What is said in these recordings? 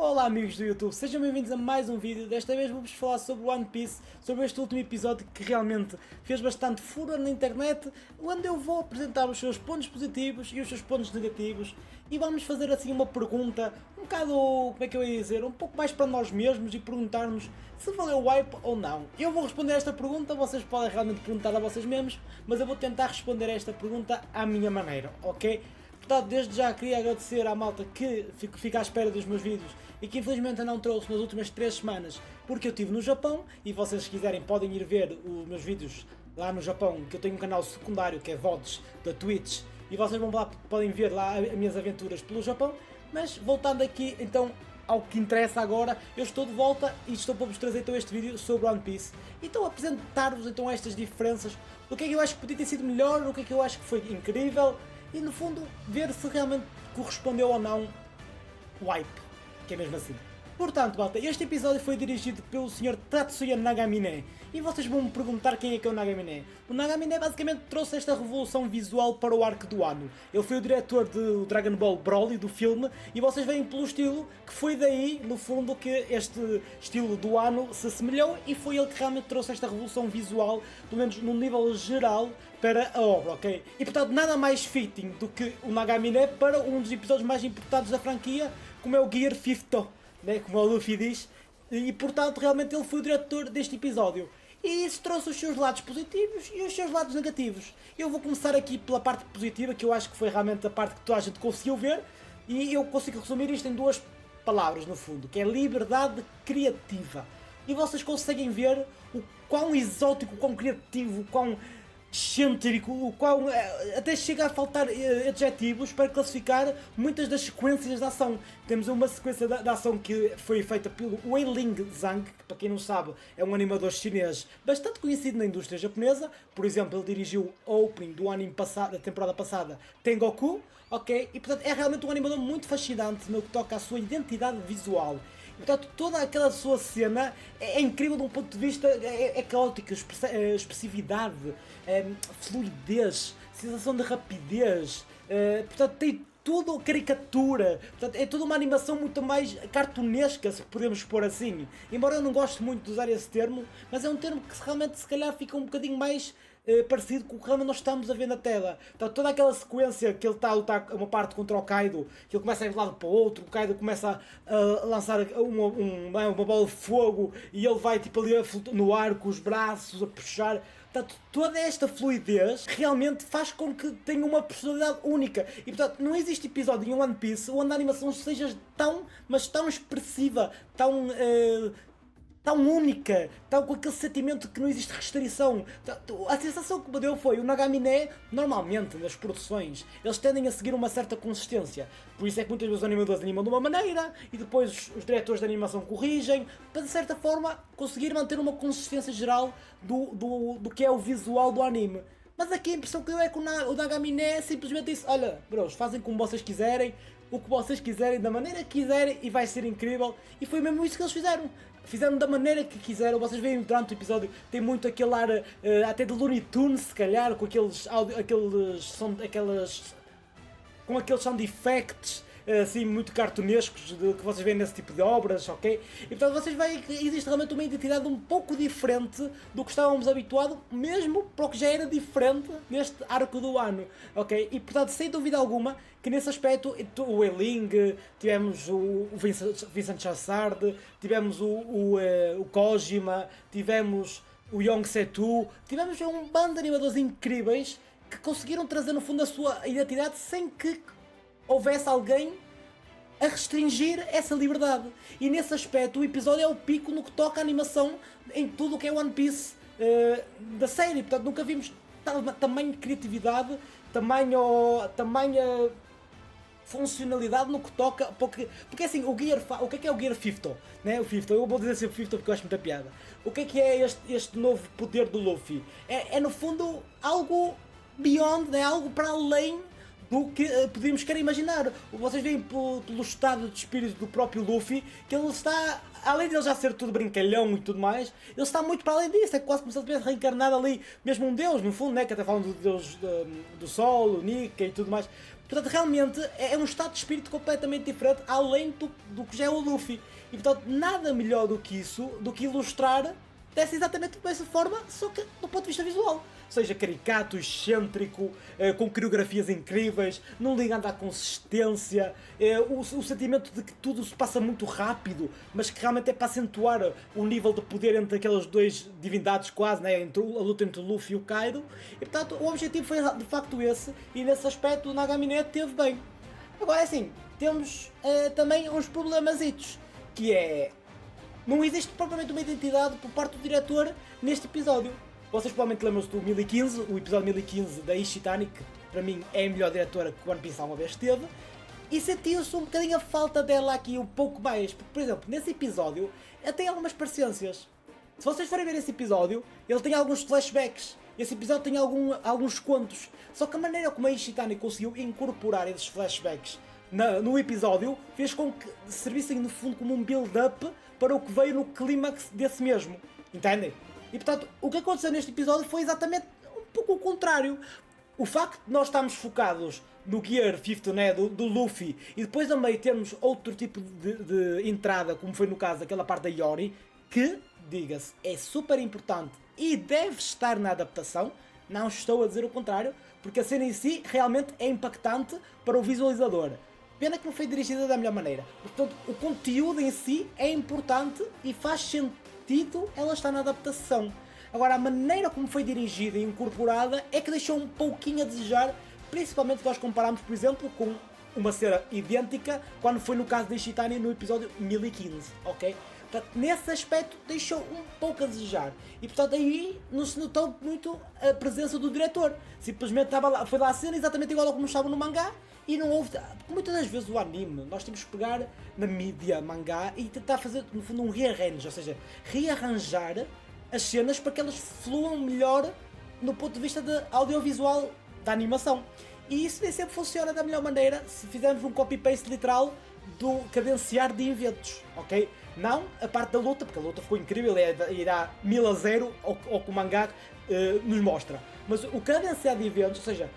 Olá amigos do YouTube, sejam bem-vindos a mais um vídeo. Desta vez vou-vos falar sobre One Piece, sobre este último episódio que realmente fez bastante furor na internet, onde eu vou apresentar os seus pontos positivos e os seus pontos negativos e vamos fazer assim uma pergunta, um bocado, como é que eu ia dizer, um pouco mais para nós mesmos e perguntarmos se valeu o hype ou não. Eu vou responder a esta pergunta, vocês podem realmente perguntar a vocês mesmos, mas eu vou tentar responder a esta pergunta à minha maneira, ok? Portanto, desde já queria agradecer à malta que fica à espera dos meus vídeos e que infelizmente não trouxe nas últimas 3 semanas porque eu estive no Japão e vocês se quiserem podem ir ver os meus vídeos lá no Japão, que eu tenho um canal secundário que é VODs da Twitch e vocês vão lá, podem ver lá as minhas aventuras pelo Japão. Mas voltando aqui então ao que interessa agora, eu estou de volta e estou para vos trazer então este vídeo sobre One Piece. Então apresentar-vos então estas diferenças, o que é que eu acho que podia ter sido melhor, o que é que eu acho que foi incrível e no fundo ver se realmente correspondeu ou não o hype, que é mesmo assim. Portanto, malta, este episódio foi dirigido pelo Sr. Tatsuya Nagamine e vocês vão me perguntar quem é que é o Nagamine. O Nagamine basicamente trouxe esta revolução visual para o arco do Wano. Ele foi o diretor do Dragon Ball Broly, do filme, e vocês veem pelo estilo que foi daí, no fundo, que este estilo do Wano se assemelhou e foi ele que realmente trouxe esta revolução visual, pelo menos no nível geral, para a obra, ok? E portanto nada mais fitting do que o Nagamine para um dos episódios mais importantes da franquia, como é o Gear 50, né? Como o Luffy diz, e portanto realmente ele foi o diretor deste episódio. E isso trouxe os seus lados positivos e os seus lados negativos. Eu vou começar aqui pela parte positiva, que eu acho que foi realmente a parte que toda a gente conseguiu ver, e eu consigo resumir isto em 2 palavras no fundo, que é liberdade criativa. E vocês conseguem ver o quão exótico, o quão criativo, o quão excêntrico, o qual até chega a faltar adjetivos para classificar muitas das sequências de ação. Temos uma sequência de ação que foi feita pelo Wei Ling Zhang, que para quem não sabe é um animador chinês bastante conhecido na indústria japonesa. Por exemplo, ele dirigiu o opening do anime passado, da temporada passada, Tengoku, ok? E portanto é realmente um animador muito fascinante no que toca à sua identidade visual. Portanto, toda aquela sua cena é incrível de um ponto de vista, é caótica, expressividade, fluidez, sensação de rapidez, portanto tem tudo caricatura, portanto é toda uma animação muito mais cartunesca, se podemos pôr assim. Embora eu não goste muito de usar esse termo, mas é um termo que realmente se calhar fica um bocadinho mais parecido com o que realmente nós estamos a ver na tela. Então toda aquela sequência que ele está a lutar uma parte contra o Kaido, que ele começa a ir de um lado para o outro, o Kaido começa a lançar uma bola de fogo e ele vai tipo ali no ar com os braços a puxar. Portanto, toda esta fluidez realmente faz com que tenha uma personalidade única. E portanto, não existe episódio em One Piece onde a animação seja tão, mas tão expressiva, tão única, tão com aquele sentimento que não existe restrição. A sensação que me deu foi, o Nagamine, normalmente nas produções, eles tendem a seguir uma certa consistência. Por isso é que muitas vezes os animadores animam de uma maneira e depois os diretores de animação corrigem, para de certa forma conseguir manter uma consistência geral do que é o visual do anime. Mas aqui a impressão que deu é que o Nagamine simplesmente disse, olha, bros, fazem como vocês quiserem, o que vocês quiserem, da maneira que quiserem e vai ser incrível. E foi mesmo isso que eles fizeram. Fizeram da maneira que quiseram. Vocês veem durante o episódio, tem muito aquele ar até de Looney Tunes, se calhar, com com aqueles sound effects assim muito cartunescos que vocês veem nesse tipo de obras, ok? E portanto vocês veem que existe realmente uma identidade um pouco diferente do que estávamos habituados, mesmo para o que já era diferente neste arco do ano, ok? E portanto, sem dúvida alguma, que nesse aspecto o Wei Ling, tivemos o Vincent Chassard, tivemos o Kojima, tivemos o Yong Setu, tivemos um bando de animadores incríveis que conseguiram trazer no fundo a sua identidade sem que houvesse alguém a restringir essa liberdade. E nesse aspecto o episódio é o pico no que toca a animação em tudo o que é One Piece da série. Portanto nunca vimos tamanho criatividade, tamanha funcionalidade no que toca, porque assim, o que é o Gear 50? Né? O 50, eu vou dizer assim o 50 porque eu acho muita piada. O que é este novo poder do Luffy? É no fundo algo beyond, né? Algo para além do que podíamos querer imaginar. Vocês veem pelo estado de espírito do próprio Luffy que ele está, além de ele já ser tudo brincalhão e tudo mais, ele está muito para além disso, é quase como se ele tivesse reencarnado ali, mesmo um deus no fundo, né? Que até falam do deus do sol, o Nika e tudo mais. Portanto, realmente é um estado de espírito completamente diferente, além do que já é o Luffy. E portanto, nada melhor do que isso, do que ilustrar dessa exatamente dessa forma, só que do ponto de vista visual. Ou seja, caricato, excêntrico, com coreografias incríveis, não ligando à consistência, o sentimento de que tudo se passa muito rápido, mas que realmente é para acentuar o nível de poder entre aquelas duas divindades quase, né? Entre a luta entre o Luffy e o Kaido. E portanto, o objetivo foi de facto esse, e nesse aspecto o Nagami teve bem. Agora é assim, temos também uns problemasitos, que é... Não existe propriamente uma identidade por parte do diretor neste episódio. Vocês provavelmente lembram-se do 1015, o episódio 1015 da Ishitani, que para mim é a melhor diretora que One Piece alguma vez teve, e sentiu-se um bocadinho a falta dela aqui um pouco mais. Porque, por exemplo, nesse episódio ela tem algumas parecências. Se vocês forem ver esse episódio, ele tem alguns flashbacks. Esse episódio tem alguns contos. Só que a maneira como a Ishitani conseguiu incorporar esses flashbacks no episódio fez com que servissem no fundo como um build-up para o que veio no clímax desse mesmo. Entendem? E portanto, o que aconteceu neste episódio foi exatamente um pouco o contrário. O facto de nós estarmos focados no Gear 50, né, do Luffy, e depois a meio termos outro tipo de entrada, como foi no caso daquela parte da Yori, que, diga-se, é super importante e deve estar na adaptação, não estou a dizer o contrário, porque a cena em si realmente é impactante para o visualizador. Pena que não foi dirigida da melhor maneira. Portanto, o conteúdo em si é importante e faz sentido ela estar na adaptação. Agora, a maneira como foi dirigida e incorporada é que deixou um pouquinho a desejar, principalmente se nós compararmos, por exemplo, com uma cena idêntica quando foi no caso de Ishitani no episódio 1015, ok? Portanto, nesse aspecto deixou um pouco a desejar. E portanto aí não se notou muito a presença do diretor. Simplesmente foi lá a cena exatamente igual ao como estava no mangá e não houve... Porque muitas das vezes o anime, nós temos que pegar na mídia mangá e tentar fazer no fundo um rearranjo, ou seja, rearranjar as cenas para que elas fluam melhor no ponto de vista de audiovisual da animação. E isso nem sempre funciona da melhor maneira se fizermos um copy-paste literal do cadenciar de eventos, ok? Não a parte da luta, porque a luta ficou incrível e irá 1000-0 ao que o mangá nos mostra. Mas o cadenciar de eventos, ou seja,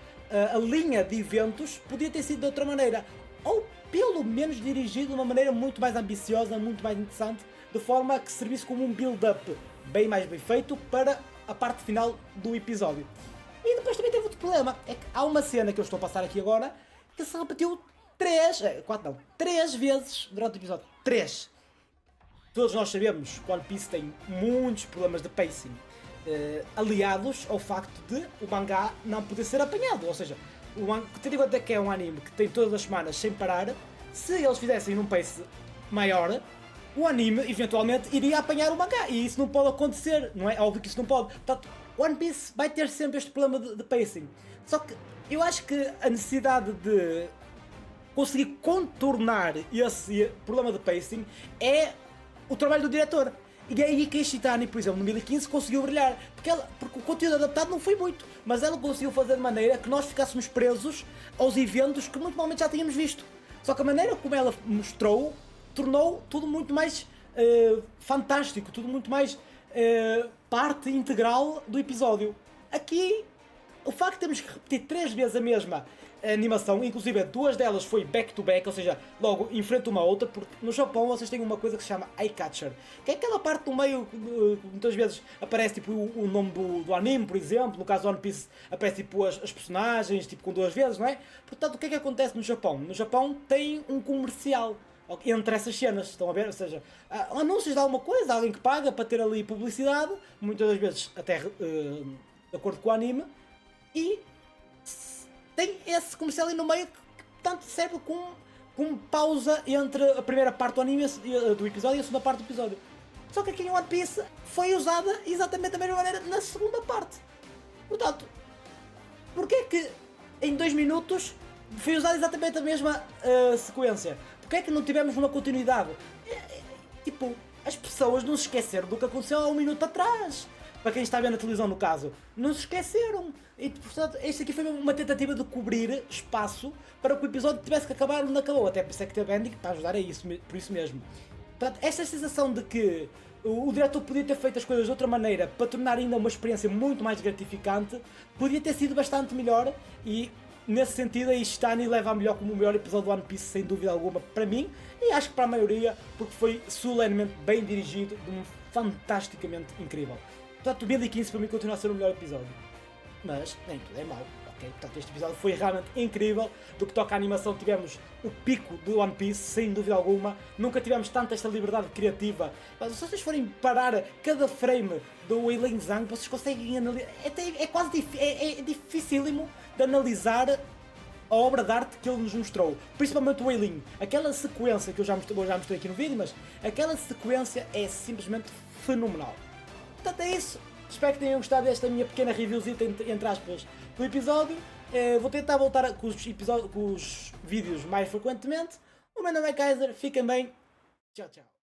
a linha de eventos, podia ter sido de outra maneira. Ou pelo menos dirigido de uma maneira muito mais ambiciosa, muito mais interessante, de forma a que servisse como um build-up bem mais bem feito para a parte final do episódio. E depois também teve outro problema, é que há uma cena que eu estou a passar aqui agora, que se repetiu 3 vezes durante o episódio. 3. Todos nós sabemos que One Piece tem muitos problemas de pacing, aliados ao facto de o mangá não poder ser apanhado. Ou seja, tendo em conta que é um anime que tem todas as semanas sem parar, se eles fizessem num pace maior, o anime eventualmente iria apanhar o mangá. E isso não pode acontecer, não é? Óbvio que isso não pode. Portanto, One Piece vai ter sempre este problema de pacing. Só que eu acho que a necessidade de conseguir contornar esse problema de pacing é o trabalho do diretor. E é aí que a Ishitani, por exemplo, no 2015 conseguiu brilhar. Porque o conteúdo adaptado não foi muito, mas ela conseguiu fazer de maneira que nós ficássemos presos aos eventos que muito provavelmente já tínhamos visto. Só que a maneira como ela mostrou tornou tudo muito mais fantástico, tudo muito mais parte integral do episódio. Aqui, o facto de termos que repetir 3 vezes a mesma animação, inclusive 2 delas foi back-to-back, ou seja, logo em frente uma à outra, porque no Japão vocês têm uma coisa que se chama eye catcher, que é aquela parte do meio que muitas vezes aparece tipo o nome do anime, por exemplo, no caso do One Piece aparece tipo as personagens tipo com 2 vezes, não é? Portanto, o que é que acontece no Japão? No Japão tem um comercial entre essas cenas, estão a ver? Ou seja, anúncios de alguma coisa, alguém que paga para ter ali publicidade, muitas das vezes até de acordo com o anime, e tem esse comercial ali no meio que tanto serve como pausa entre a primeira parte do anime do episódio e a segunda parte do episódio. Só que aqui em One Piece foi usada exatamente da mesma maneira na segunda parte. Portanto, porquê que em 2 minutos foi usada exatamente a mesma sequência? Porquê é que não tivemos uma continuidade? Tipo, as pessoas não se esqueceram do que aconteceu há 1 minuto atrás. Para quem está a ver na televisão, no caso, não se esqueceram. E, portanto, isto aqui foi uma tentativa de cobrir espaço para que o episódio tivesse que acabar onde acabou. Até por isso é que teve ending para ajudar a isso, por isso mesmo. Portanto, esta sensação de que o diretor podia ter feito as coisas de outra maneira para tornar ainda uma experiência muito mais gratificante, podia ter sido bastante melhor e nesse sentido, a Ishitani leva a melhor como o melhor episódio do One Piece, sem dúvida alguma, para mim, e acho que para a maioria, porque foi solenemente bem dirigido, de um fantasticamente incrível. Portanto, 2015 para mim continua a ser o melhor episódio. Mas nem tudo é mau, ok? Portanto, este episódio foi realmente incrível. Do que toca à animação, tivemos o pico do One Piece, sem dúvida alguma. Nunca tivemos tanta esta liberdade criativa. Mas se vocês forem parar cada frame do Wei Ling Zhang, vocês conseguem analisar. É quase dificílimo de analisar a obra de arte que ele nos mostrou. Principalmente o Wei Ling. Aquela sequência que eu já mostrei aqui no vídeo, mas aquela sequência é simplesmente fenomenal. Portanto, é isso. Espero que tenham gostado desta minha pequena reviewzita, entre aspas, do episódio. Vou tentar voltar com os vídeos mais frequentemente. O meu nome é Kaiser, fiquem bem. Tchau, tchau.